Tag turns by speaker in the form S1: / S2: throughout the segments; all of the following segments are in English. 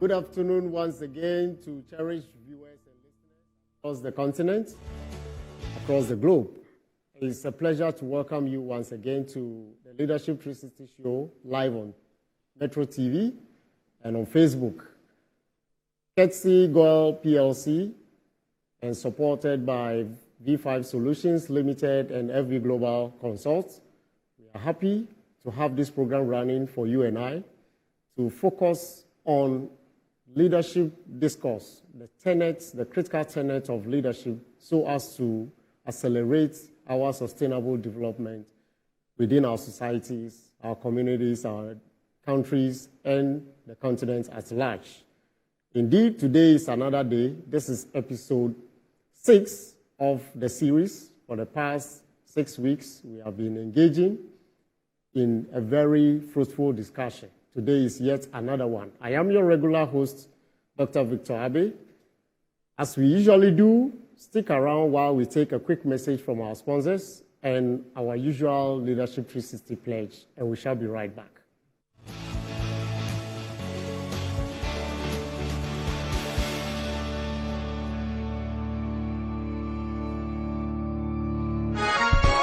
S1: Good afternoon once again to cherished viewers and listeners across the continent, across the globe. It's a pleasure to welcome you once again to the Leadership 360 show live on Metro TV and on Facebook. Courtesy Goil PLC and supported by V.U.C.A Solutions Limited and V.U.C.A Global Consult. We are happy to have this program running for you and I to focus on leadership discourse, the critical tenets of leadership, so as to accelerate our sustainable development within our societies, our communities, our countries, and the continent at large. Indeed, today is another day. This is episode 6 of the series. For the past 6 weeks, we have been engaging in a very fruitful discussion. Today is yet another one. I am your regular host, Dr. Victor Abbey. As we usually do, stick around while we take a quick message from our sponsors and our usual Leadership 360 pledge, and we shall be right back.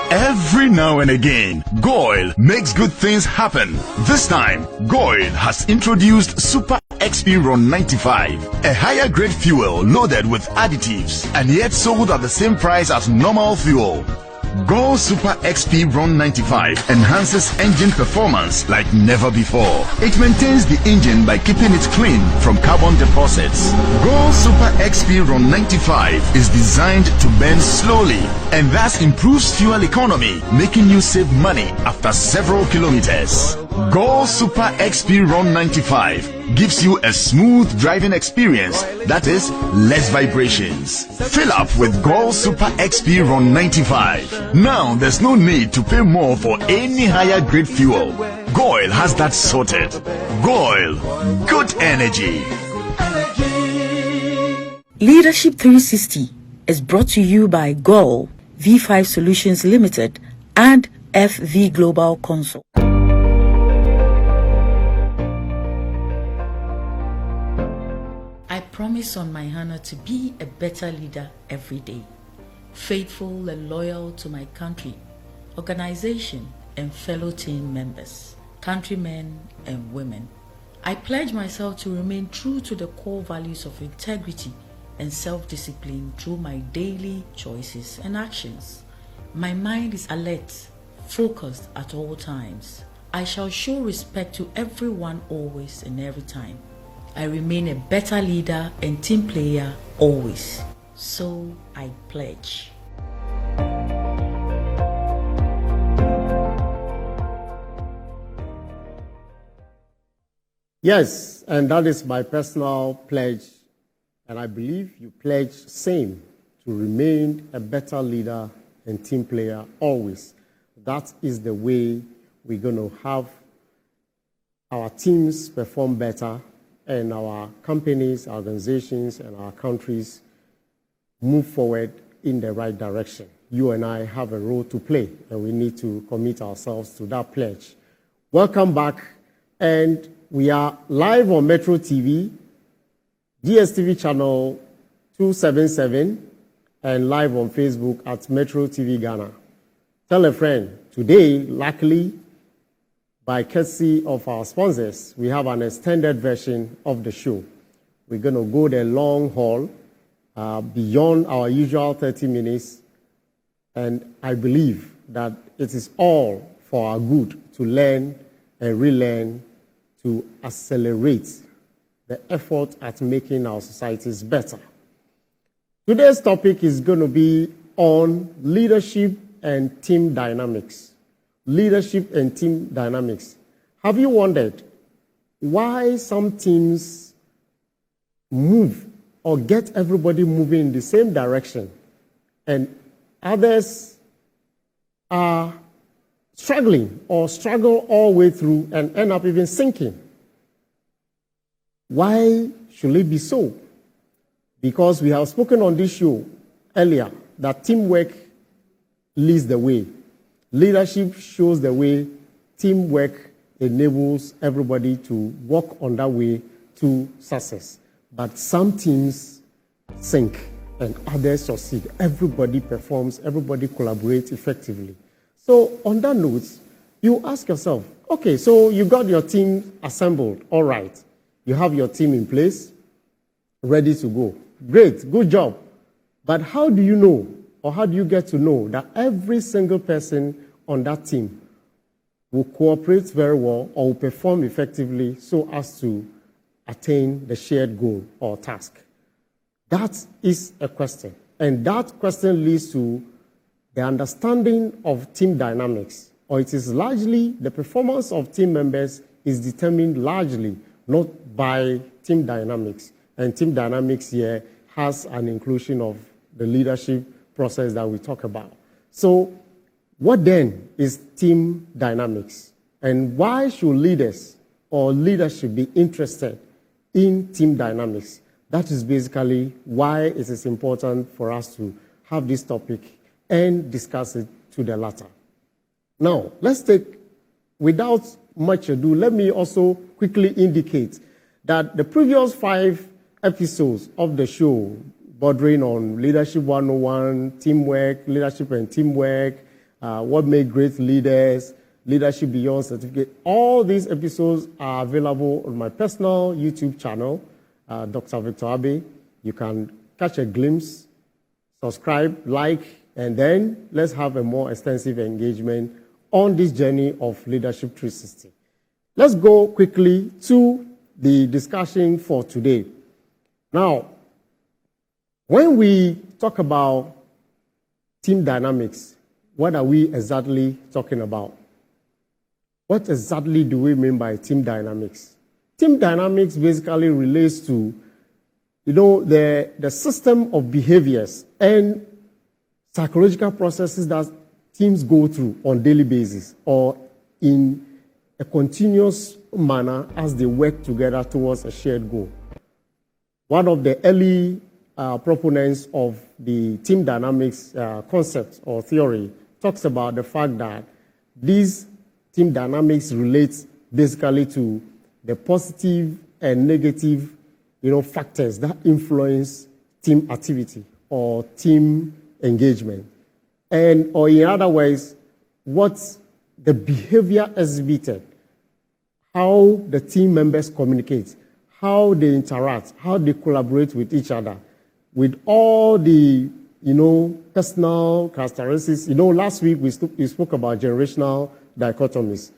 S2: Every now and again, Goil makes good things happen. This time, Goil has introduced Super XP Ron 95, a higher grade fuel loaded with additives and yet sold at the same price as normal fuel. Goil Super XP Ron 95 enhances engine performance like never before. It maintains the engine by keeping it clean from carbon deposits. Goil Super XP Ron 95 is designed to burn slowly and thus improves fuel economy, making you save money after several kilometers. Goil Super XP Ron 95 gives you a smooth driving experience, that is, less vibrations. Fill up with Goil Super XP Ron 95. Now there's no need to pay more for any higher grade fuel. Goil has that sorted. Goil, good energy.
S3: Leadership 360 is brought to you by Goil, V.U.C.A Solutions Limited, and V.U.C.A Global Consult. I promise on my honor to be a better leader every day, faithful and loyal to my country, organization, and fellow team members, countrymen and women. I pledge myself to remain true to the core values of integrity and self-discipline through my daily choices and actions. My mind is alert, focused at all times. I shall show respect to everyone always and every time. I remain a better leader and team player always. So I pledge.
S1: Yes, and that is my personal pledge, and I believe you pledge same, to remain a better leader and team player always. That is the way we're going to have our teams perform better and our companies, our organizations, and our countries move forward in the right direction. You and I have a role to play, and we need to commit ourselves to that pledge. Welcome back, and we are live on Metro TV, DSTV channel 277, and live on Facebook at Metro TV Ghana. Tell a friend. Today, luckily, by courtesy of our sponsors, we have an extended version of the show. We're going to go the long haul beyond our usual 30 minutes, and I believe that it is all for our good to learn and relearn to accelerate the effort at making our societies better. Today's topic is going to be on leadership and team dynamics. Leadership and team dynamics. Have you wondered why some teams move or get everybody moving in the same direction and others are struggling or struggle all the way through and end up even sinking? Why should it be so? Because we have spoken on this show earlier that teamwork leads the way. Leadership shows the way. Teamwork enables everybody to walk on that way to success. But some teams sink and others succeed. Everybody performs, everybody collaborates effectively. So on that note, you ask yourself, okay, so you got your team assembled, all right. You have your team in place, ready to go. Great, good job. But how do you know, or how do you get to know that every single person on that team will cooperate very well or will perform effectively so as to attain the shared goal or task? That is a question. And that question leads to the understanding of team dynamics, or it is largely the performance of team members is determined largely not by team dynamics. And team dynamics here has an inclusion of the leadership process that we talk about. So what then is team dynamics? And why should leaders or leadership be interested in team dynamics? That is basically why it is important for us to have this topic and discuss it to the latter. Now, let's take, without much ado, let me also quickly indicate that the previous 5 episodes of the show, bordering on Leadership 101, teamwork, leadership and teamwork, what makes great leaders, leadership beyond certificate, all these episodes are available on my personal YouTube channel, Dr. Victor Abbey. You can catch a glimpse, subscribe, like, and then let's have a more extensive engagement on this journey of Leadership 360. Let's go quickly to the discussion for today. Now, when we talk about team dynamics, what are we exactly talking about? What exactly do we mean by team dynamics? Team dynamics basically relates to, the system of behaviors and psychological processes that teams go through on a daily basis or in a continuous manner as they work together towards a shared goal. One of the early proponents of the team dynamics concept or theory talks about the fact that these team dynamics relates basically to the positive and negative, factors that influence team activity or team engagement. And, or in other words, what's the behavior exhibited, how the team members communicate, how they interact, how they collaborate with each other, with all the, personal characteristics. Last week we spoke about generational dichotomies.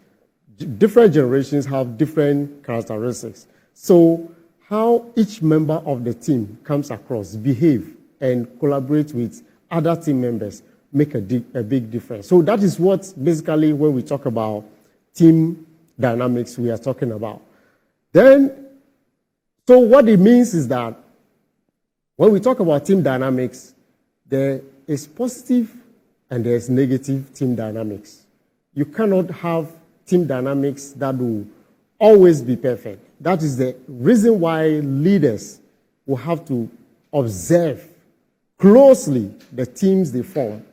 S1: Different generations have different characteristics. So how each member of the team comes across, behave, and collaborate with other team members make a big difference. So that is what basically when we talk about team dynamics we are talking about. Then, so what it means is that when we talk about team dynamics, there is positive and there is negative team dynamics. You cannot have team dynamics that will always be perfect. That is the reason why leaders will have to observe closely the teams they form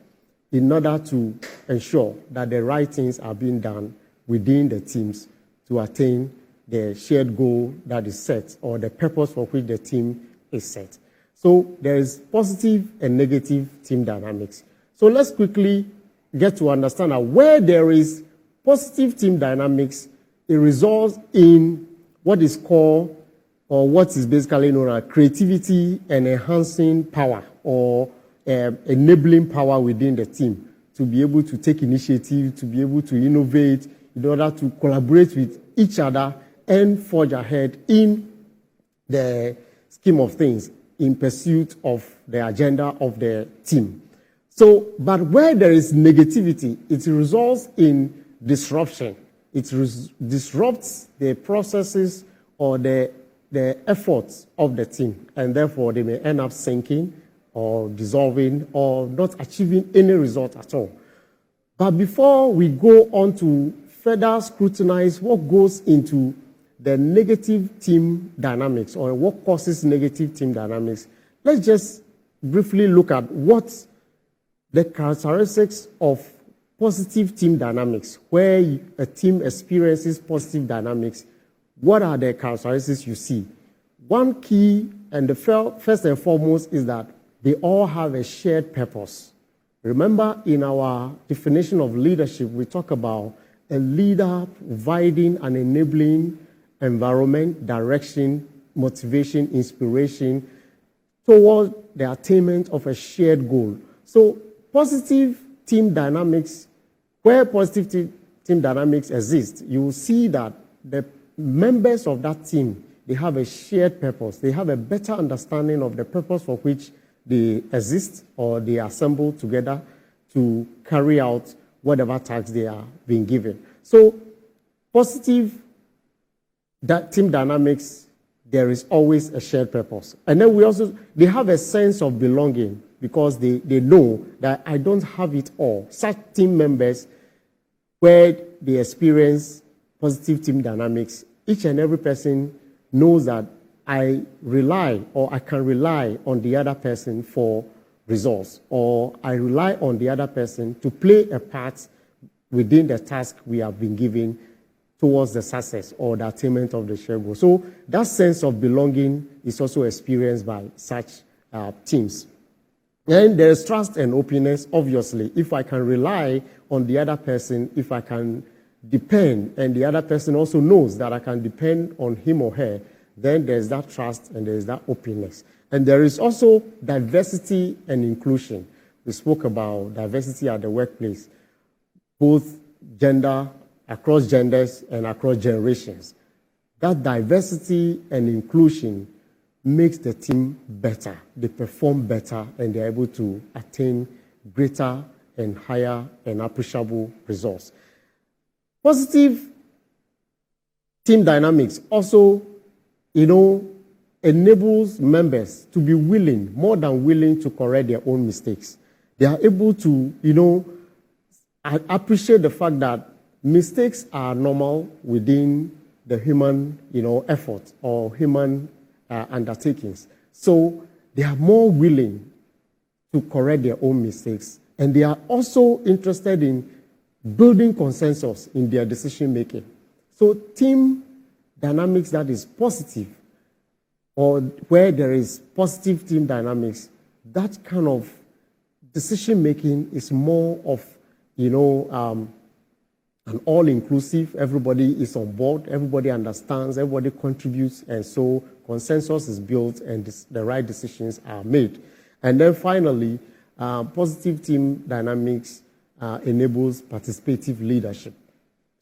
S1: in order to ensure that the right things are being done within the teams to attain the shared goal that is set or the purpose for which the team is set. So there is positive and negative team dynamics. So let's quickly get to understand that where there is positive team dynamics, it results in what is called, or what is basically known as creativity and enhancing power, or enabling power within the team to be able to take initiative, to be able to innovate in order to collaborate with each other and forge ahead in the scheme of things in pursuit of the agenda of the team. So, but where there is negativity, it results in disruption. It disrupts the processes or the efforts of the team, and therefore they may end up sinking or dissolving or not achieving any result at all. But before we go on to further scrutinize what goes into the negative team dynamics or what causes negative team dynamics, let's just briefly look at what the characteristics of positive team dynamics, where a team experiences positive dynamics, what are the characteristics you see? One key, and the first and foremost, is that they all have a shared purpose. Remember, in our definition of leadership, we talk about a leader providing an enabling environment, direction, motivation, inspiration toward the attainment of a shared goal. So positive team dynamics, where positive team dynamics exist, you will see that the members of that team, they have a shared purpose. They have a better understanding of the purpose for which they exist or they assemble together to carry out whatever tasks they are being given. So positive team dynamics, there is always a shared purpose. And then they have a sense of belonging because they know that I don't have it all. Such team members, where they experience positive team dynamics, each and every person knows that I rely or I can rely on the other person for results, or I rely on the other person to play a part within the task we have been given towards the success or the attainment of the shared goal. So that sense of belonging is also experienced by such teams. And there is trust and openness, obviously. If I can rely on the other person, if I can depend, and the other person also knows that I can depend on him or her, then there's that trust and there's that openness. And there is also diversity and inclusion. We spoke about diversity at the workplace, both gender, across genders, and across generations. That diversity and inclusion makes the team better. They perform better, and they're able to attain greater and higher and appreciable results. Positive team dynamics also, enables members to be willing, more than willing, to correct their own mistakes. They are able to, appreciate the fact that mistakes are normal within the human, effort or human undertakings. So they are more willing to correct their own mistakes, and they are also interested in building consensus in their decision making. So team dynamics that is positive, or where there is positive team dynamics, that kind of decision making is more of, an all-inclusive. Everybody is on board, everybody understands, everybody contributes, and so consensus is built and the right decisions are made. And then finally, positive team dynamics enables participative leadership.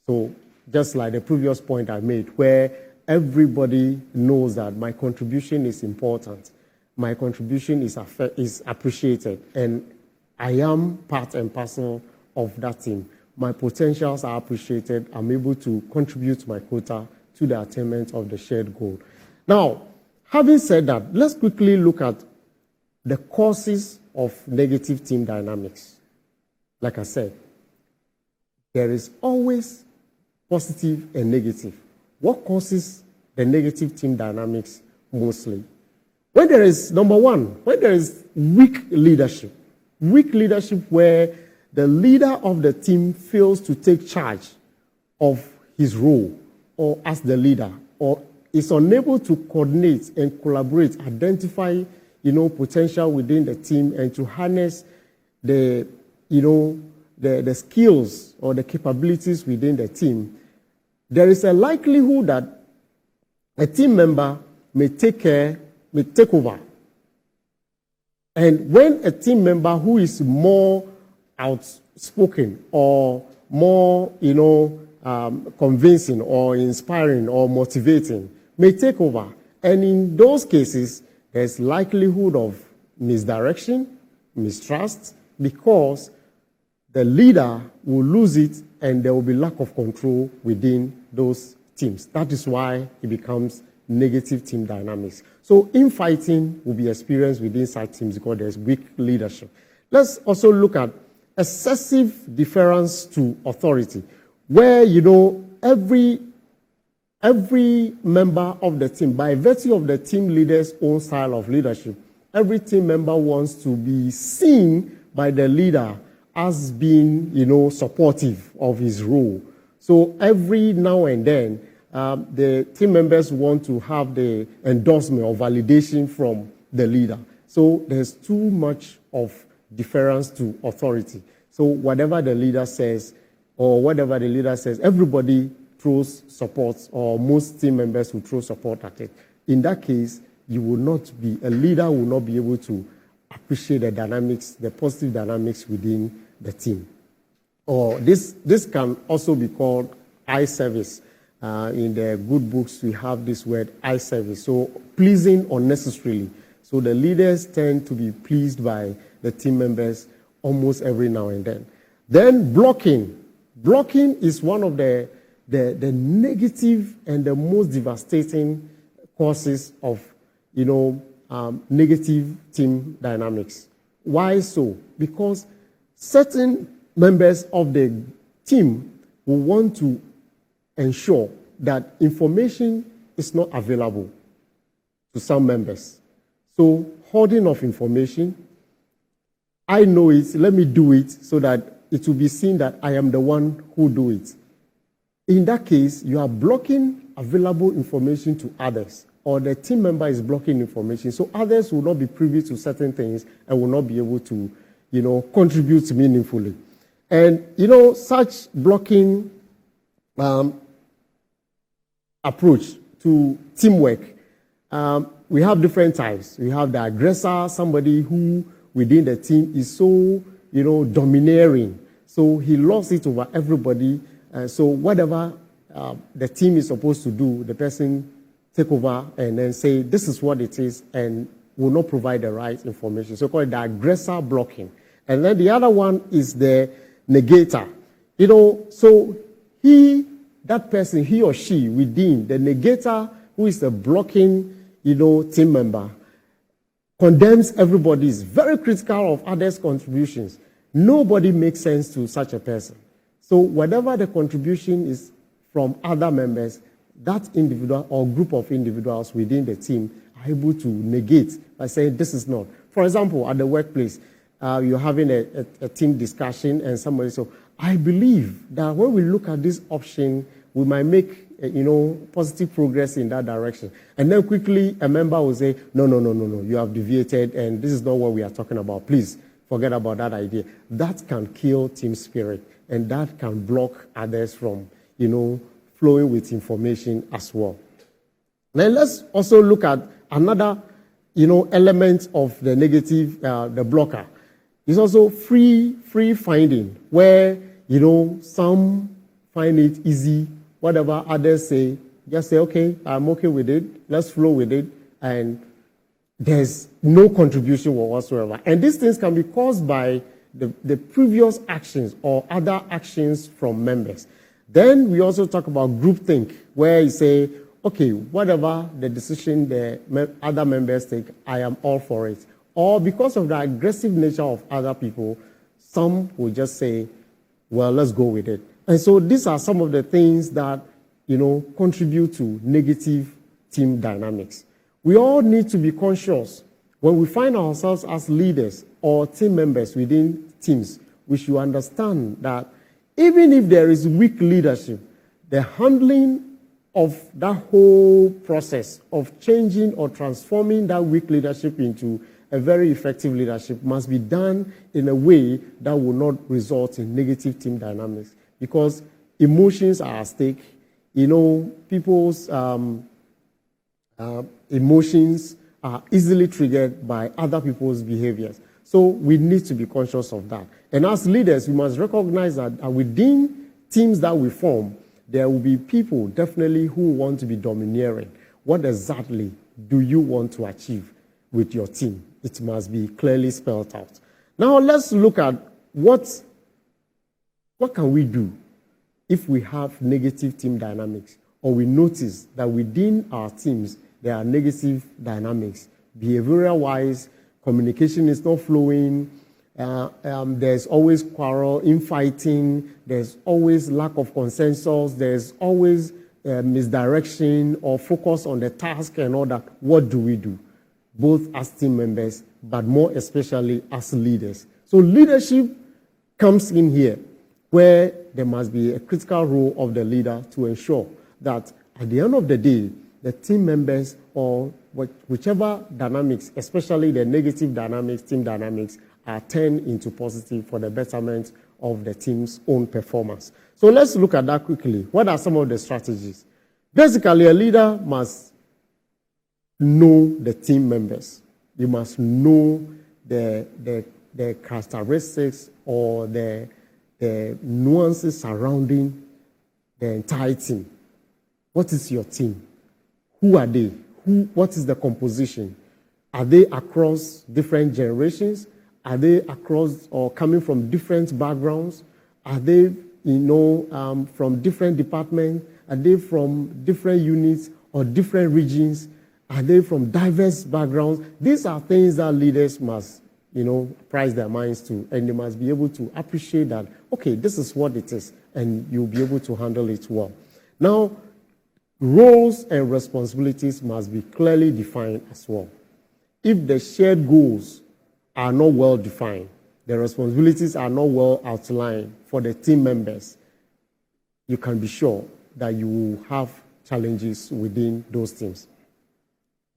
S1: So just like the previous point I made, where everybody knows that my contribution is important, my contribution is appreciated, and I am part and parcel of that team. My potentials are appreciated. I'm able to contribute my quota to the attainment of the shared goal. Now, having said that, let's quickly look at the causes of negative team dynamics. Like I said, there is always positive and negative. What causes the negative team dynamics mostly? When there is, number one, when there is weak leadership where the leader of the team fails to take charge of his role or as the leader, or is unable to coordinate and collaborate, identify, potential within the team, and to harness the skills or the capabilities within the team, there is a likelihood that a team member may take over. And when a team member who is more outspoken or more, convincing or inspiring or motivating may take over, and in those cases, there's likelihood of misdirection, mistrust, because the leader will lose it and there will be lack of control within those teams. That is why it becomes negative team dynamics. So infighting will be experienced within such teams because there's weak leadership. Let's also look at excessive deference to authority, where, every member of the team, by virtue of the team leader's own style of leadership, every team member wants to be seen by the leader as being, supportive of his role. So every now and then, the team members want to have the endorsement or validation from the leader. So there's too much of deference to authority. So whatever the leader says, everybody throws support, or most team members will throw support at it. In that case, a leader will not be able to appreciate the dynamics, the positive dynamics within the team. Or this can also be called eye service. In the good books, we have this word eye service. So pleasing unnecessarily. So the leaders tend to be pleased by the team members almost every now and then. Then blocking. Blocking is one of the negative and the most devastating causes of, negative team dynamics. Why so? Because certain members of the team will want to ensure that information is not available to some members. So hoarding of information, I know it, let me do it so that it will be seen that I am the one who do it. In that case, you are blocking available information to others, or the team member is blocking information, so others will not be privy to certain things and will not be able to, contribute meaningfully. And, such blocking approach to teamwork, we have different types. We have the aggressor, somebody who within the team is so, domineering. So he lords it over everybody. So whatever the team is supposed to do, the person take over and then say, this is what it is, and will not provide the right information. So called the aggressor blocking. And then the other one is the negator. So that person, he or she within, the negator who is the blocking, team member, condemns everybody, is very critical of others' contributions. Nobody makes sense to such a person. So whatever the contribution is from other members, that individual or group of individuals within the team are able to negate by saying this is not. For example, at the workplace, you're having a team discussion and somebody says, I believe that when we look at this option, we might make positive progress in that direction. And then quickly a member will say, no, you have deviated and this is not what we are talking about. Please forget about that idea. That can kill team spirit, and that can block others from, flowing with information as well. Now let's also look at another, element of the negative, the blocker. It's also free finding, where, some find it easy. Whatever others say, just say, okay, I'm okay with it. Let's flow with it. And there's no contribution whatsoever. And these things can be caused by the previous actions or other actions from members. Then we also talk about groupthink, where you say, okay, whatever the decision the other members take, I am all for it. Or because of the aggressive nature of other people, some will just say, well, let's go with it. And so these are some of the things that, contribute to negative team dynamics. We all need to be conscious when we find ourselves as leaders or team members within teams. We should understand that even if there is weak leadership, the handling of that whole process of changing or transforming that weak leadership into a very effective leadership must be done in a way that will not result in negative team dynamics. Because emotions are at stake. People's emotions are easily triggered by other people's behaviors. So we need to be conscious of that. And as leaders, we must recognize that within teams that we form, there will be people definitely who want to be domineering. What exactly do you want to achieve with your team? It must be clearly spelled out. Now let's look at what can we do if we have negative team dynamics, or we notice that within our teams there are negative dynamics, behavioral-wise, communication is not flowing, there's always quarrel, infighting, there's always lack of consensus, there's always misdirection or focus on the task and all that. What do we do? Both as team members, but more especially as leaders. So leadership comes in here, where there must be a critical role of the leader to ensure that at the end of the day, the team members or whichever dynamics, especially the negative dynamics, team dynamics, are turned into positive for the betterment of the team's own performance. So let's look at that quickly. What are some of the strategies? Basically, a leader must know the team members. You must know the characteristics or the nuances surrounding the entire team. What is your team? Who are they? What is the composition? Are they across different generations? Are they across or coming from different backgrounds? Are they, from different departments? Are they from different units or different regions? Are they from diverse backgrounds? These are things that leaders must, price their minds to, and they must be able to appreciate that, okay, this is what it is, and you'll be able to handle it well. Now, roles and responsibilities must be clearly defined as well. If the shared goals are not well defined, the responsibilities are not well outlined for the team members, you can be sure that you will have challenges within those teams.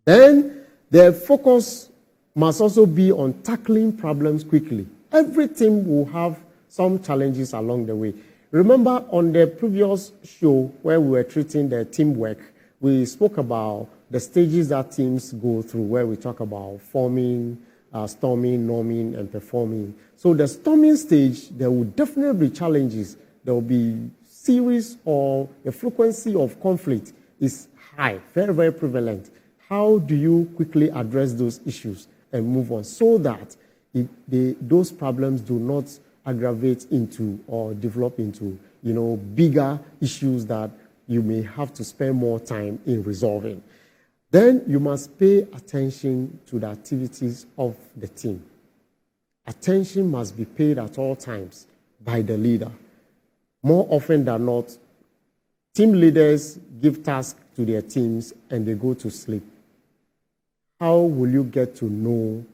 S1: Then the focus must also be on tackling problems quickly. Every team will have some challenges along the way. Remember on the previous show where we were treating the teamwork, we spoke about the stages that teams go through, where we talk about forming, storming, norming, and performing. So the storming stage, there will definitely be challenges. There will be series or the frequency of conflict is high, very, very prevalent. How do you quickly address those issues and move on so that those problems do not aggravate into or develop into, bigger issues that you may have to spend more time in resolving? Then you must pay attention to the activities of the team. Attention must be paid at all times by the leader. More often than not, team leaders give tasks to their teams and they go to sleep. How will you get to know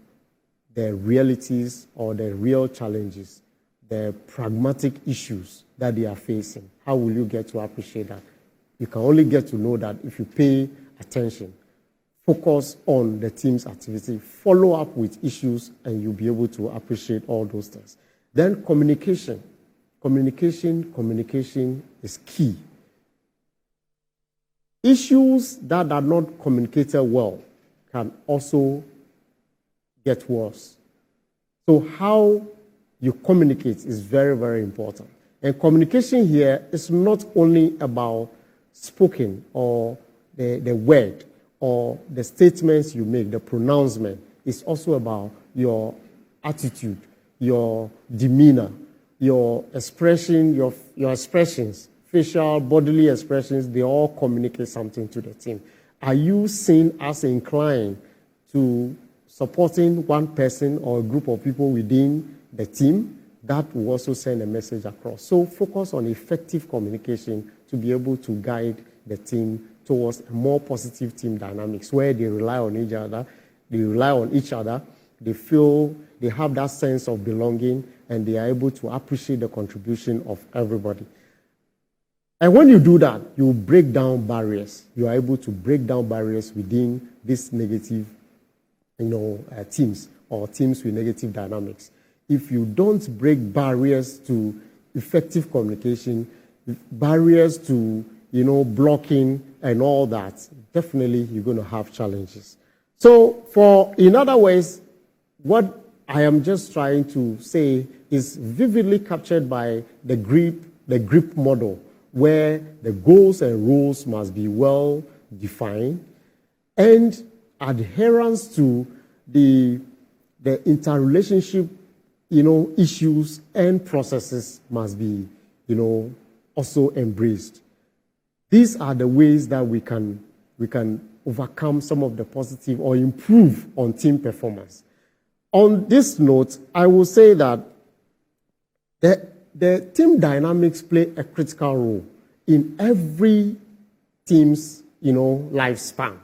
S1: the realities or the real challenges, the pragmatic issues that they are facing? How will you get to appreciate that? You can only get to know that if you pay attention, focus on the team's activity, follow up with issues, and you'll be able to appreciate all those things. Then communication. Communication is key. Issues that are not communicated well can also get worse. So how you communicate is very, very important. And communication here is not only about spoken or the word or the statements you make, the pronouncement. It's also about your attitude, your demeanor, your expression, your expressions, facial, bodily expressions. They all communicate something to the team. Are you seen as inclined to supporting one person or a group of people within the team? That will also send a message across. So focus on effective communication to be able to guide the team towards a more positive team dynamics where they rely on each other, they feel they have that sense of belonging, and they are able to appreciate the contribution of everybody. And when you do that, you break down barriers. You are able to break down barriers within these negative teams or teams with negative dynamics. If you don't break barriers to effective communication, barriers to blocking and all that, definitely you're going to have challenges. So in other ways, what I am just trying to say is vividly captured by the grip model, where the goals and rules must be well defined, and adherence to the interrelationship, issues and processes must be, also embraced. These are the ways that we can overcome some of the positive or improve on team performance. On this note, I will say that the team dynamics play a critical role in every team's, lifespan.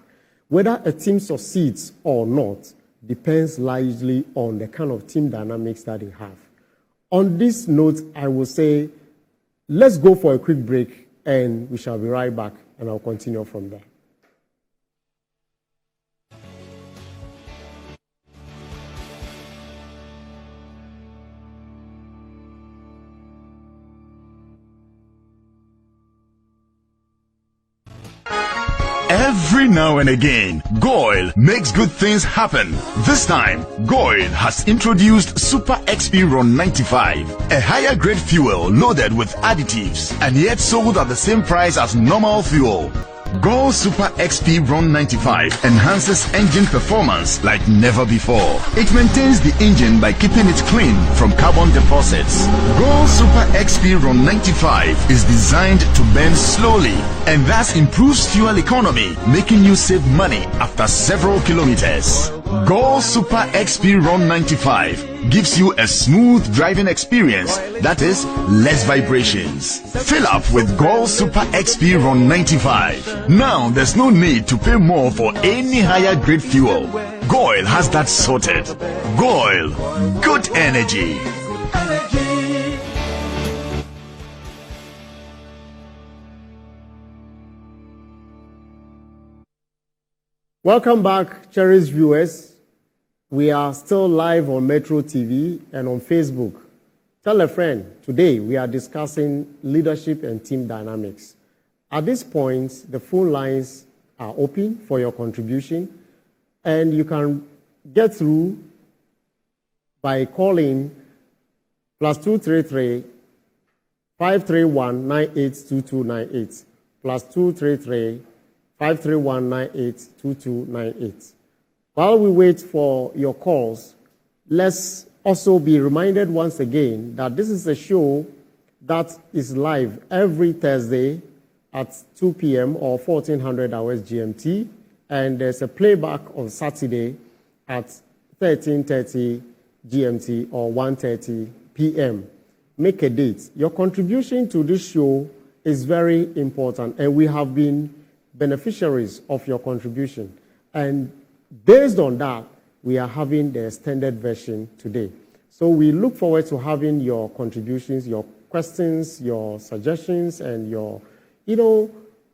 S1: Whether a team succeeds or not depends largely on the kind of team dynamics that they have. On this note, I will say, let's go for a quick break, and we shall be right back and I'll continue from there.
S2: Every now and again, Goil makes good things happen. This time, Goil has introduced Super XP Ron 95, a higher grade fuel loaded with additives and yet sold at the same price as normal fuel. Goil Super XP Ron 95 enhances engine performance like never before. It maintains the engine by keeping it clean from carbon deposits. Goil Super XP Ron 95 is designed to burn slowly and thus improves fuel economy, making you save money after several kilometers. Goil Super XP Ron 95 gives you a smooth driving experience, that is, less vibrations. Fill up with Goil Super XP Ron 95. Now there's no need to pay more for any higher grade fuel. Goil has that sorted. Goil, good energy.
S1: Welcome back, cherished viewers. We are still live on Metro TV and on Facebook. Tell a friend. Today we are discussing leadership and team dynamics. At this point, the phone lines are open for your contribution, and you can get through by calling +233 531 982298 +233 531 982298. While we wait for your calls, let's also be reminded once again that this is a show that is live every Thursday at 2 p.m. or 1400 hours GMT, and there's a playback on Saturday at 13:30 GMT or 1:30 p.m. Make a date. Your contribution to this show is very important, and we have been beneficiaries of your contribution. And based on that, we are having the extended version today. So we look forward to having your contributions, your questions, your suggestions, and your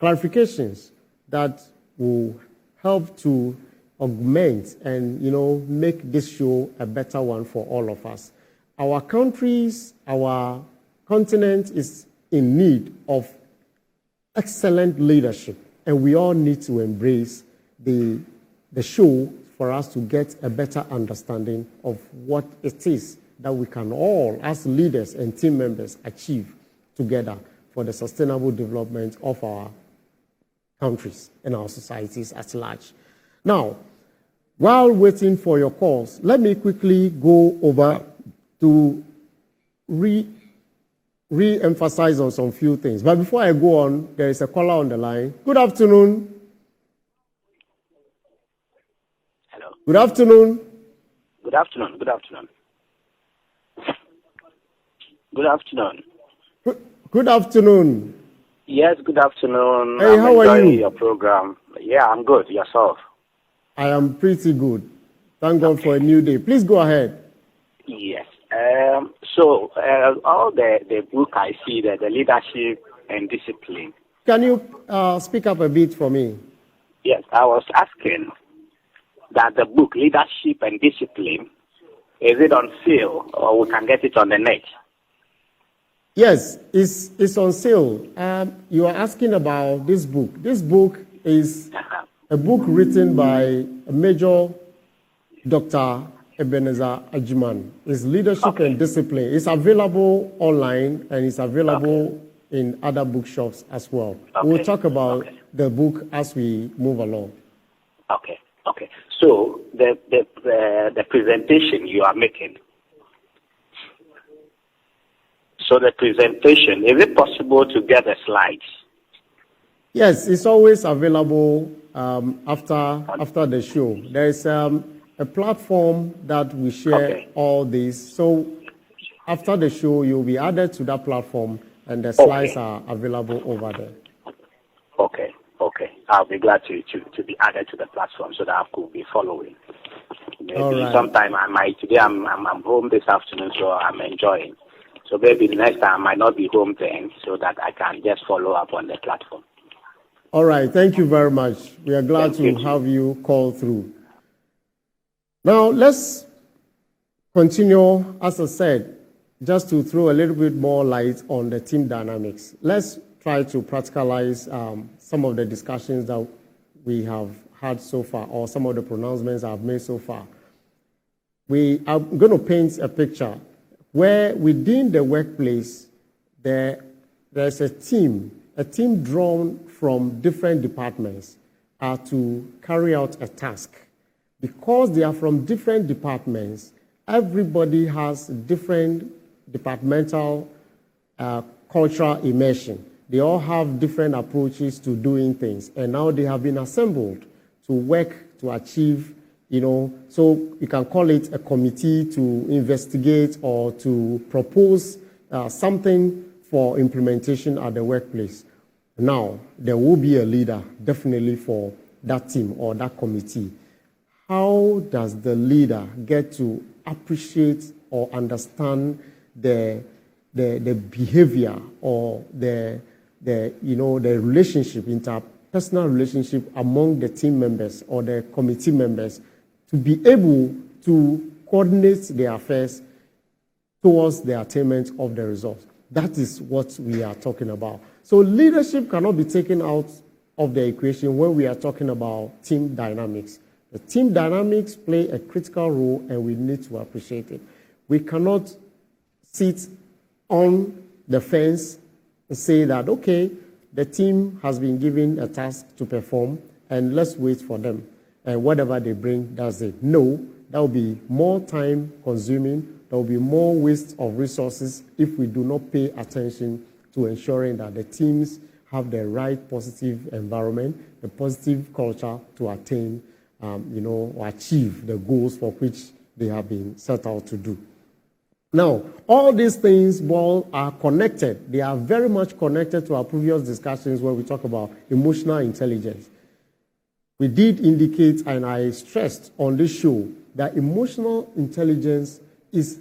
S1: clarifications that will help to augment and, make this show a better one for all of us. Our countries, our continent is in need of excellent leadership, and we all need to embrace the show for us to get a better understanding of what it is that we can all, as leaders and team members, achieve together for the sustainable development of our countries and our societies at large. Now, while waiting for your calls, let me quickly go over to re-emphasize on some few things. But before I go on, there is a caller on the line. Good afternoon.
S4: Hello.
S1: Good afternoon.
S4: Good afternoon. Good afternoon. Good afternoon.
S1: Good afternoon.
S4: Yes, good afternoon.
S1: Hey, how are you?
S4: I'm enjoying your program. Yeah, I'm good. Yourself?
S1: I am pretty good. Thank God for a new day. Please go ahead.
S4: Yes. So all the book I see, the leadership and discipline.
S1: Can you speak up a bit for me?
S4: Yes, I was asking that the book Leadership and Discipline, is it on sale or we can get it on the net?
S1: Yes, it's on sale. You are asking about this book. This book is a book written by a Major Dr. Ebenezer Ajiman. It's Leadership and Discipline. It's available online and it's available in other bookshops as well. We'll talk about the book as we move along.
S4: Okay. So the presentation you are making. So the presentation, is it possible to get the slides?
S1: Yes, it's always available after the show. There is a platform that we share all this. So after the show, you'll be added to that platform, and the slides are available over there.
S4: Okay. I'll be glad to be added to the platform so that I could be following. Maybe sometime today I'm home this afternoon, so I'm enjoying. So maybe the next time I might not be home then, so that I can just follow up on the platform.
S1: All right. Thank you very much. We are glad to have you call through. Now, let's continue, as I said, just to throw a little bit more light on the team dynamics. Let's try to practicalize some of the discussions that we have had so far, or some of the pronouncements I've made so far. We are going to paint a picture where within the workplace, there's a team drawn from different departments to carry out a task. Because they are from different departments, everybody has different departmental cultural immersion. They all have different approaches to doing things, and now they have been assembled to work to achieve, so you can call it a committee to investigate or to propose something for implementation at the workplace. Now, there will be a leader, definitely, for that team or that committee. How does the leader get to appreciate or understand the behavior or the relationship, interpersonal relationship among the team members or the committee members, to be able to coordinate their affairs towards the attainment of the results? That is what we are talking about. So leadership cannot be taken out of the equation when we are talking about team dynamics. The team dynamics play a critical role, and we need to appreciate it. We cannot sit on the fence and say that, okay, the team has been given a task to perform, and let's wait for them. And whatever they bring, that's it. No, that will be more time consuming. There will be more waste of resources if we do not pay attention to ensuring that the teams have the right positive environment, the positive culture to attain, or achieve the goals for which they have been set out to do. Now, all these things are connected. They are very much connected to our previous discussions where we talk about emotional intelligence. We did indicate, and I stressed on this show, that emotional intelligence is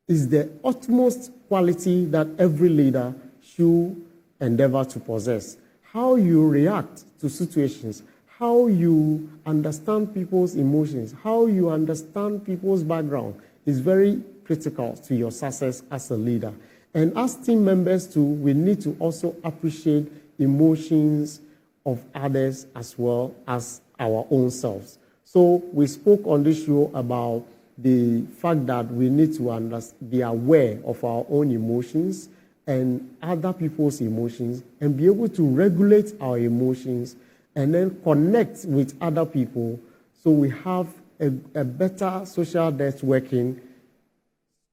S1: the utmost quality that every leader should endeavor to possess. How you react to situations, how you understand people's emotions, how you understand people's background is very critical to your success as a leader. And as team members too, we need to also appreciate emotions of others as well as our own selves. So we spoke on this show about the fact that we need to be aware of our own emotions and other people's emotions and be able to regulate our emotions and then connect with other people so we have a better social networking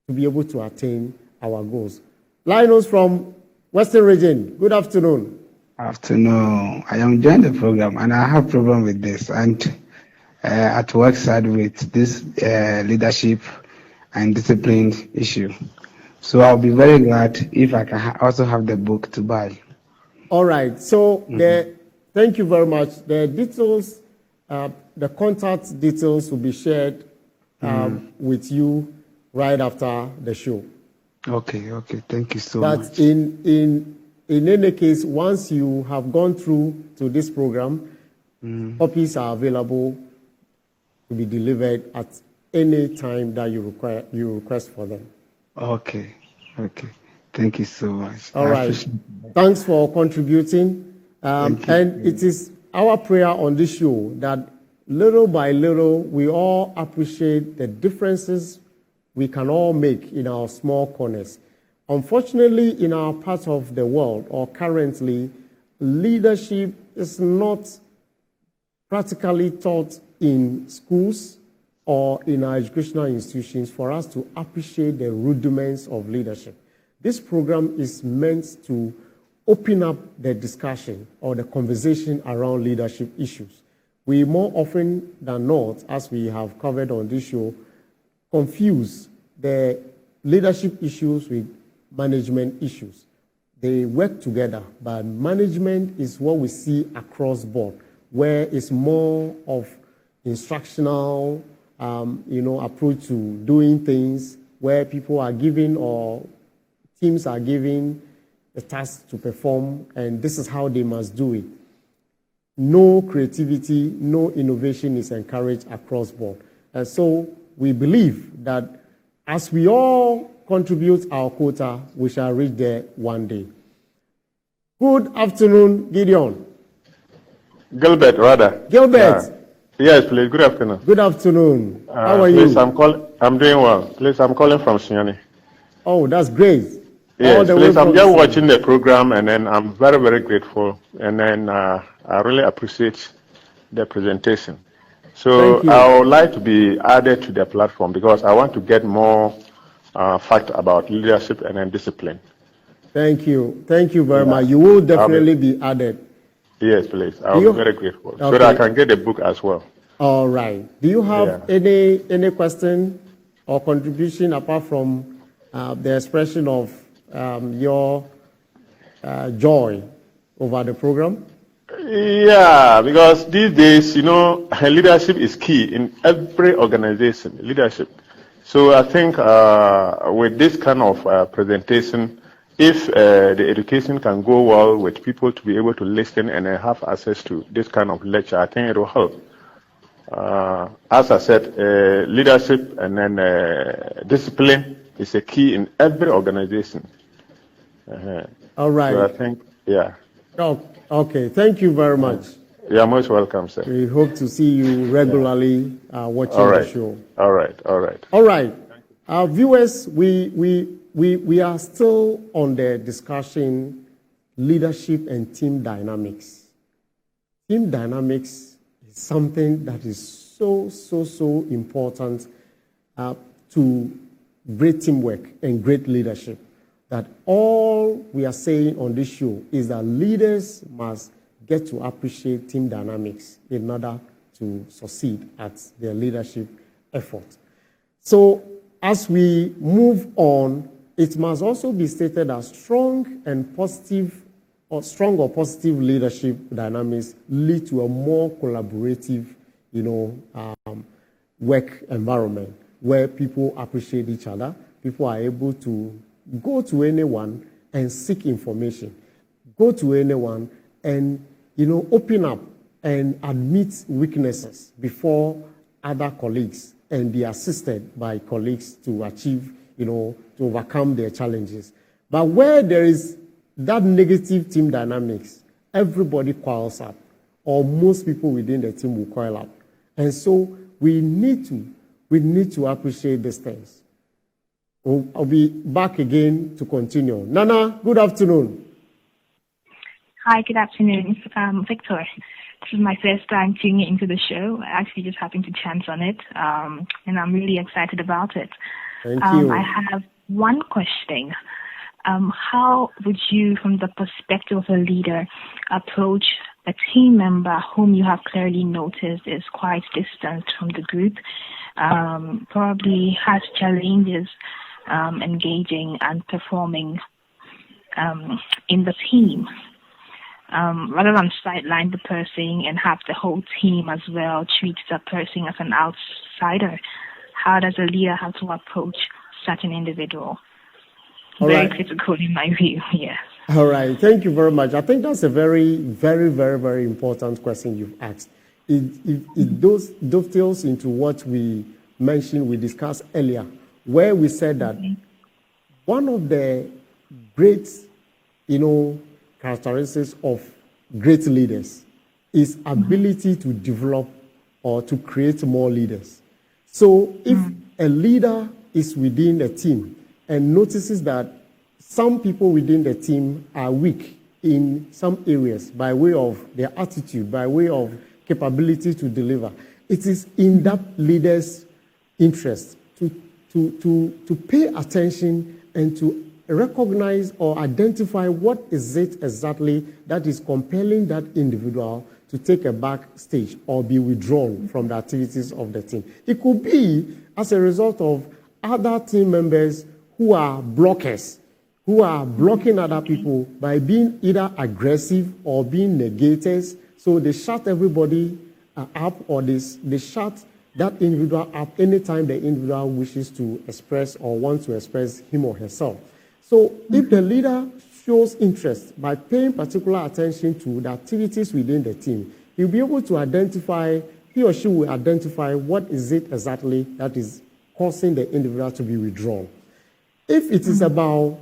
S1: to be able to attain our goals. Linus from Western Region, good afternoon.
S5: Afternoon. I am enjoying the program and I have problem with this. And at work side with this leadership and discipline issue. So I'll be very glad if I can also have the book to buy.
S1: All right. So thank you very much. The details, the contact details will be shared with you right after the show.
S5: Okay. Thank you so much.
S1: But in any case, once you have gone through to this program, copies are available to be delivered at any time that you request for them.
S5: Okay. Thank you so much.
S1: All right. Thanks for contributing. And it is our prayer on this show that little by little we all appreciate the differences we can all make in our small corners. Unfortunately, in our part of the world, or currently, leadership is not practically taught in schools or in our educational institutions for us to appreciate the rudiments of leadership. This program is meant to open up the discussion or the conversation around leadership issues. We more often than not, as we have covered on this show, confuse the leadership issues with management issues. They work together, but management is what we see across board, where it's more of instructional, approach to doing things, where people are given or teams are given a task to perform, and this is how they must do it. no creativity, no innovation is encouraged across board. And so we believe that as we all contribute our quota, we shall reach there one day. Good afternoon, Gideon.
S6: Gilbert, rather.
S1: Gilbert.
S6: Yes, please. Good afternoon.
S1: Good afternoon. How are
S6: please,
S1: you?
S6: I'm doing well. Please, I'm calling from Sinyani.
S1: Oh, that's great.
S6: Yes, please, I'm just watching the program, and then I'm very, very grateful. And then I really appreciate the presentation. So I would like to be added to the platform because I want to get more fact about leadership and then discipline.
S1: Thank you. Thank you very much. You will definitely be added.
S6: Yes, please. I'll be very grateful. Okay. So that I can get the book as well.
S1: All right. Do you have any question or contribution apart from the expression of your joy over the program?
S6: Yeah, because these days, leadership is key in every organization, leadership. So I think with this kind of presentation, if the education can go well with people to be able to listen and have access to this kind of lecture, I think it will help. As I said, leadership and then discipline is a key in every organization.
S1: All right.
S6: So I think,
S1: Oh, okay. Thank you very much.
S6: You're most welcome, sir.
S1: We hope to see you regularly watching the show.
S6: All right.
S1: All right. Our viewers, we are still on the discussion leadership and team dynamics. Team dynamics is something that is so important to great teamwork and great leadership. That all we are saying on this show is that leaders must get to appreciate team dynamics in order to succeed at their leadership effort. So as we move on, it must also be stated that strong or positive leadership dynamics lead to a more collaborative, work environment where people appreciate each other. People are able to go to anyone and seek information. Go to anyone and, open up and admit weaknesses before other colleagues and be assisted by colleagues to achieve, to overcome their challenges. But where there is that negative team dynamics, everybody coils up, or most people within the team will coil up. And so we need to appreciate these things. I'll be back again to continue. Nana, good afternoon.
S7: Hi, good afternoon. Victor. This is my first time tuning into the show. I actually just happened to chance on it, and I'm really excited about it.
S1: Thank you.
S7: I have one question. How would you, from the perspective of a leader, approach a team member whom you have clearly noticed is quite distant from the group, probably has challenges engaging and performing in the team, rather than sideline the person and have the whole team as well treat the person as an outsider? How does a leader have to approach such an individual? Very critical in my view, yes.
S1: All right, thank you very much. I think that's a very, very, very, very important question you've asked. It dovetails into what we mentioned, we discussed earlier, where we said that one of the great, characteristics of great leaders is ability to develop or to create more leaders. So if a leader is within a team and notices that some people within the team are weak in some areas by way of their attitude, by way of capability to deliver, it is in that leader's interest to pay attention and to recognize or identify what is it exactly that is compelling that individual to take a back stage or be withdrawn from the activities of the team. It could be as a result of other team members who are blockers, who are blocking other people by being either aggressive or being negators. So they shut everybody up, or they shut that individual up anytime the individual wishes to express or wants to express him or herself. So if the leader shows interest by paying particular attention to the activities within the team, he'll be able to identify, he or she will identify what is it exactly that is causing the individual to be withdrawn. If it is about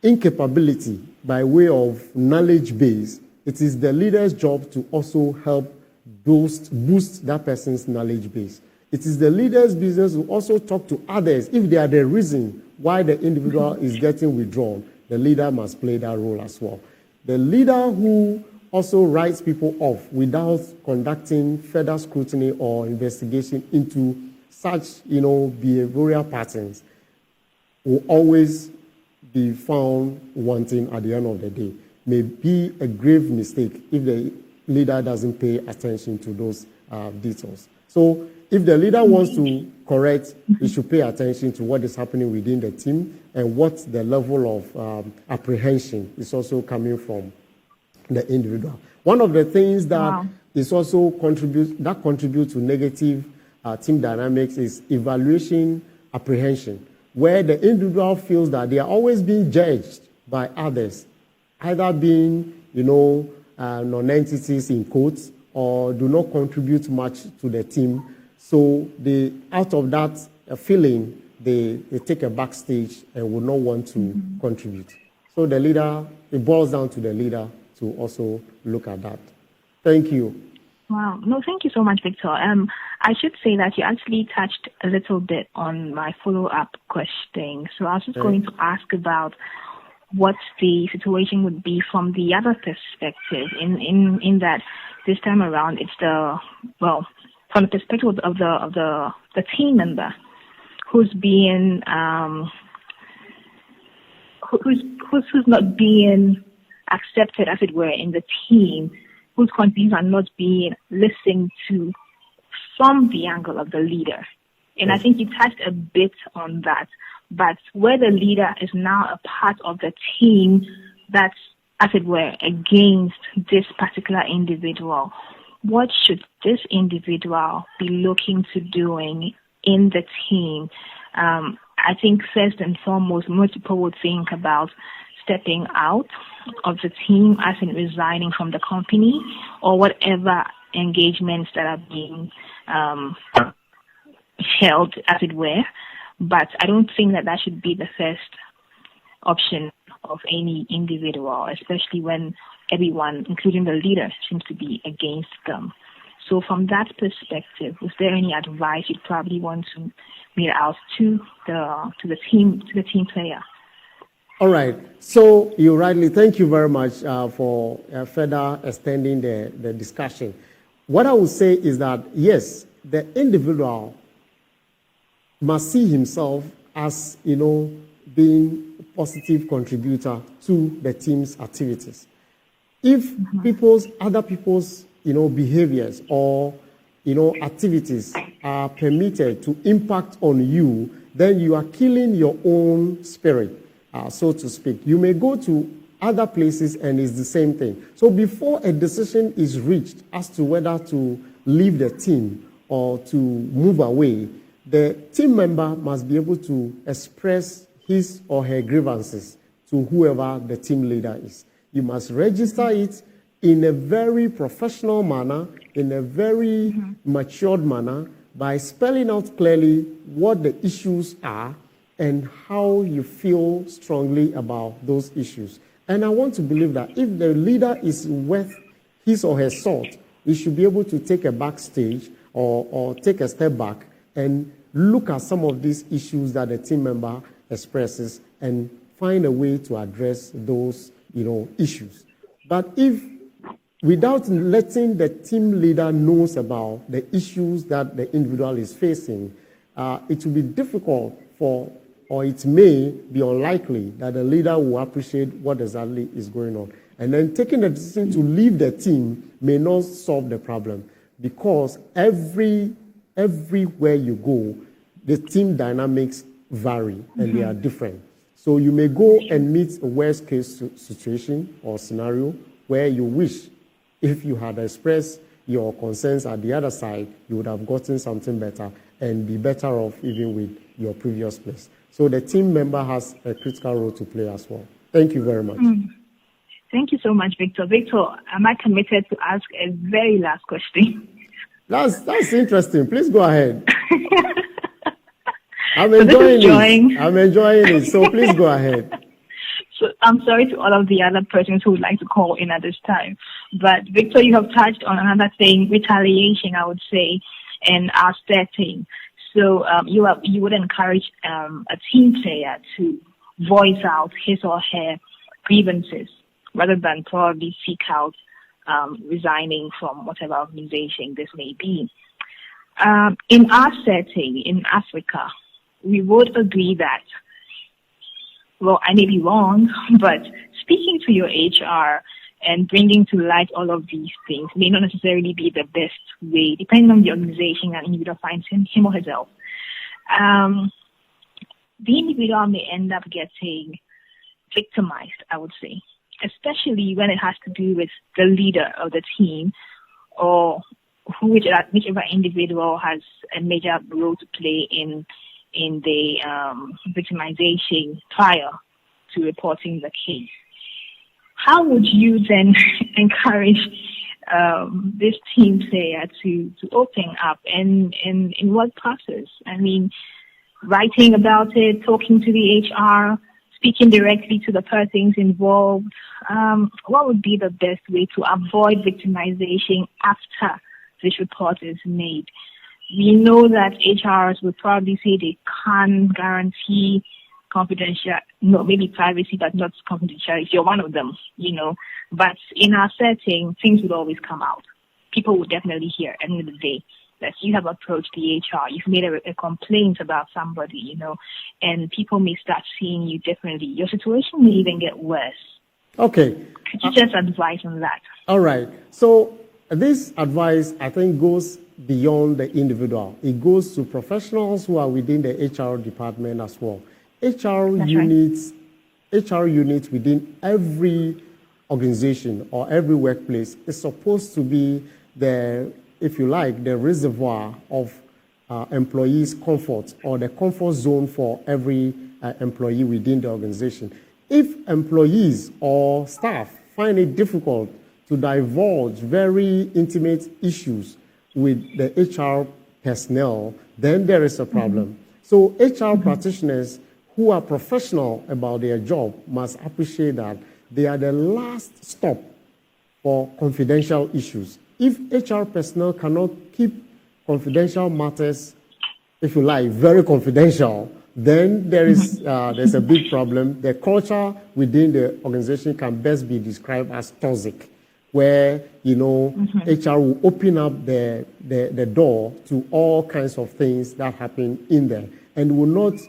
S1: incapability by way of knowledge base, it is the leader's job to also help boost that person's knowledge base. It is the leader's business to also talk to others. If they are the reason why the individual is getting withdrawn, the leader must play that role as well. The leader who also writes people off without conducting further scrutiny or investigation into such, behavioral patterns will always be found wanting at the end of the day. May be a grave mistake if the leader doesn't pay attention to those details. So if the leader wants to correct, he should pay attention to what is happening within the team and what the level of apprehension is also coming from the individual. One of the things that is also contribute to negative team dynamics is evaluation apprehension, where the individual feels that they are always being judged by others, either being, non-entities in quotes or do not contribute much to the team. So they, out of that feeling, they take a backstage and would not want to contribute. So the leader, it boils down to the leader to also look at that. Thank you.
S7: Wow. No, thank you so much, Victor. I should say that you actually touched a little bit on my follow-up question. So I was just going to ask about what the situation would be from the other perspective in that this time around it's from the perspective of the team member who's being who's not being accepted, as it were, in the team, whose contributions are not being listened to from the angle of the leader. And I think you touched a bit on that. But where the leader is now a part of the team that's, as it were, against this particular individual, what should this individual be looking to doing in the team? I think first and foremost, most people would think about stepping out of the team, as in resigning from the company or whatever engagements that are being held, as it were. But I don't think that should be the first option of any individual, especially when everyone, including the leader, seems to be against them. So from that perspective, is there any advice you'd probably want to meet out to the team player?
S1: All right. So you rightly, thank you very much for further extending the discussion. What I would say is that, yes, the individual must see himself as, being a positive contributor to the team's activities. If other people's, behaviors or, activities are permitted to impact on you, then you are killing your own spirit, so to speak. You may go to other places and it's the same thing. So before a decision is reached as to whether to leave the team or to move away, the team member must be able to express his or her grievances to whoever the team leader is. You must register it in a very professional manner, in a very matured manner, by spelling out clearly what the issues are and how you feel strongly about those issues. And I want to believe that if the leader is worth his or her salt, he should be able to take a backstage or take a step back and look at some of these issues that the team member expresses and find a way to address those, issues. But if without letting the team leader knows about the issues that the individual is facing, it will be difficult or it may be unlikely that the leader will appreciate what exactly is going on. And then taking the decision to leave the team may not solve the problem, because everywhere you go, the team dynamics vary and they are different. So you may go and meet a worst case situation or scenario where you wish if you had expressed your concerns at the other side, you would have gotten something better and be better off even with your previous place. So the team member has a critical role to play as well. Thank you very much.
S7: Thank you so much, Victor. Victor, am I committed to ask a very last question?
S1: That's interesting. Please go ahead. I'm enjoying it. I'm enjoying it. So please go ahead.
S7: So I'm sorry to all of the other persons who would like to call in at this time. But Victor, you have touched on another thing, retaliation, I would say, and our setting. So you would encourage a team player to voice out his or her grievances rather than probably seek out resigning from whatever organization this may be. In our setting in Africa, we would agree that, well, I may be wrong, but speaking to your HR and bringing to light all of these things may not necessarily be the best way, depending on the organization and individual finds him or herself. The individual may end up getting victimized, I would say, especially when it has to do with the leader of the team or whichever individual has a major role to play in the victimization prior to reporting the case. How would you then encourage this team player to open up and in what process? I mean, writing about it, talking to the HR, speaking directly to the persons involved. What would be the best way to avoid victimization after this report is made? We know that HRs would probably say they can't guarantee maybe privacy, but not confidentiality. If you're one of them, But in our setting, things would always come out. People would definitely hear at the end of the day that you have approached the HR, you've made a complaint about somebody, and people may start seeing you differently. Your situation may even get worse.
S1: Okay.
S7: Could you just advise on that?
S1: All right. So this advice, I think, goes beyond the individual. It goes to professionals who are within the HR department as well. HR units within every organization or every workplace is supposed to be the reservoir of employees' comfort or the comfort zone for every employee within the organization. If employees or staff find it difficult to divulge very intimate issues with the HR personnel, then there is a problem. So HR practitioners who are professional about their job must appreciate that they are the last stop for confidential issues. If HR personnel cannot keep confidential matters, very confidential, then there's a big problem. The culture within the organization can best be described as toxic, where HR will open up the door to all kinds of things that happen in there, and will not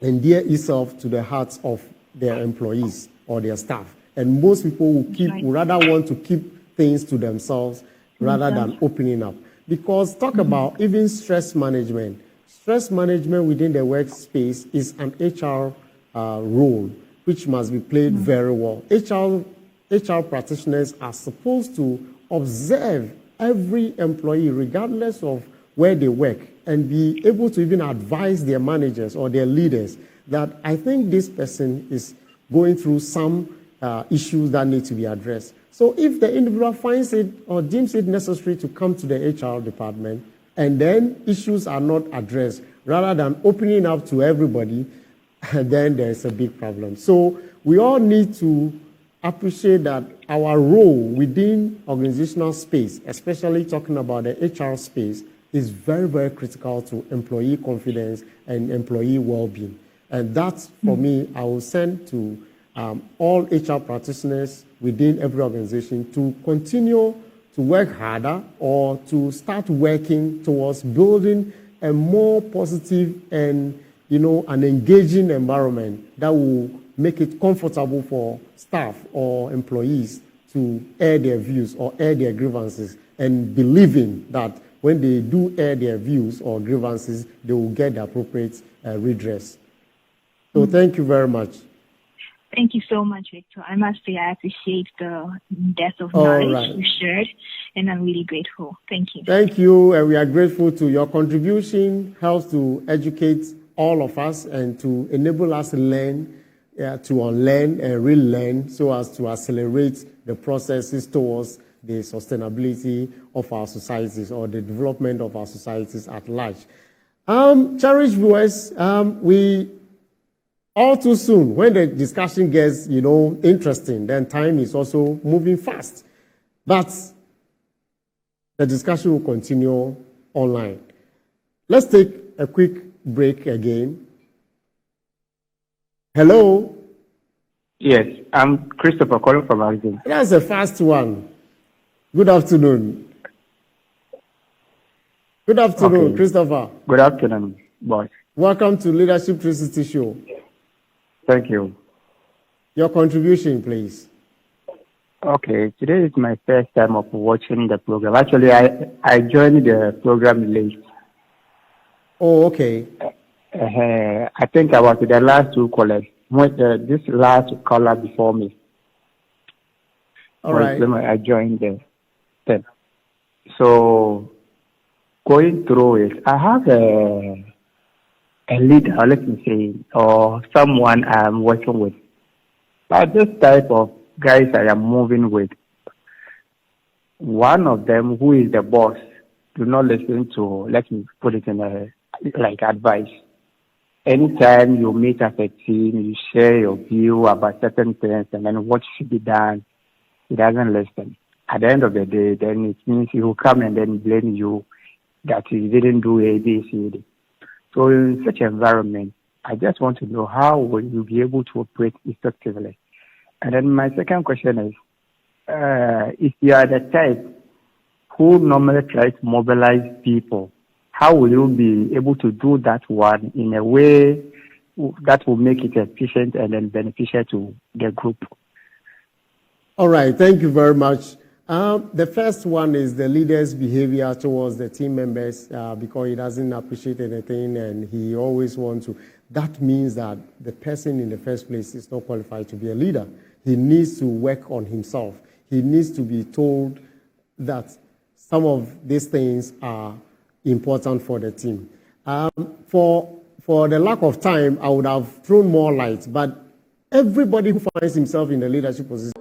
S1: endear itself to the hearts of their employees or their staff. And most people will rather want to keep things to themselves rather than opening up. Because talk about even stress management. Stress management within the workspace is an HR role, which must be played very well. HR practitioners are supposed to observe every employee, regardless of where they work, and be able to even advise their managers or their leaders that I think this person is going through some issues that need to be addressed. So if the individual finds it or deems it necessary to come to the HR department and then issues are not addressed, rather than opening up to everybody, then there's a big problem. So we all need to appreciate that our role within organizational space, especially talking about the HR space, is very, very critical to employee confidence and employee well-being. And that's, for me, I will send to all HR practitioners within every organization to continue to work harder or to start working towards building a more positive and, an engaging environment that will make it comfortable for staff or employees to air their views or air their grievances, and believing that when they do air their views or grievances, they will get the appropriate redress. So thank you very much.
S7: Thank you so much, Victor. I must say I appreciate the depth of knowledge you shared, and I'm really grateful. Thank you.
S1: Thank you, and we are grateful to your contribution. Helps to educate all of us and to enable us to learn to unlearn and relearn so as to accelerate the processes towards the sustainability of our societies or the development of our societies at large. Cherished viewers, we all too soon, when the discussion gets, interesting, then time is also moving fast. But the discussion will continue online. Let's take a quick break again. Hello?
S8: Yes, I'm Christopher calling from Arizona.
S1: That's a fast one. Good afternoon. Good afternoon, okay. Christopher.
S8: Good afternoon, boss.
S1: Welcome to Leadership 360 Show.
S8: Thank you.
S1: Your contribution, please.
S8: Okay, today is my first time of watching the program. Actually, I joined the program late.
S1: Oh, okay.
S8: I think I was the last two callers. This last caller before me.
S1: All right.
S8: I joined the thing. So, going through it, I have a leader, let me say, or someone I'm working with. But this type of guys I am moving with, one of them who is the boss, do not listen to, let me put it in advice. Anytime you meet as a team, you share your view about certain things and then what should be done, he doesn't listen. At the end of the day, then it means he will come and then blame you that you didn't do A, B, C, D. So in such an environment, I just want to know how will you be able to operate effectively. And then my second question is, if you are the type who normally tries to mobilize people, how will you be able to do that one in a way that will make it efficient and then beneficial to the group?
S1: All right, thank you very much. The first one is the leader's behavior towards the team members because he doesn't appreciate anything and he always wants to. That means that the person in the first place is not qualified to be a leader. He needs to work on himself. He needs to be told that some of these things are important for the team. For the lack of time, I would have thrown more light, but everybody who finds himself in the leadership position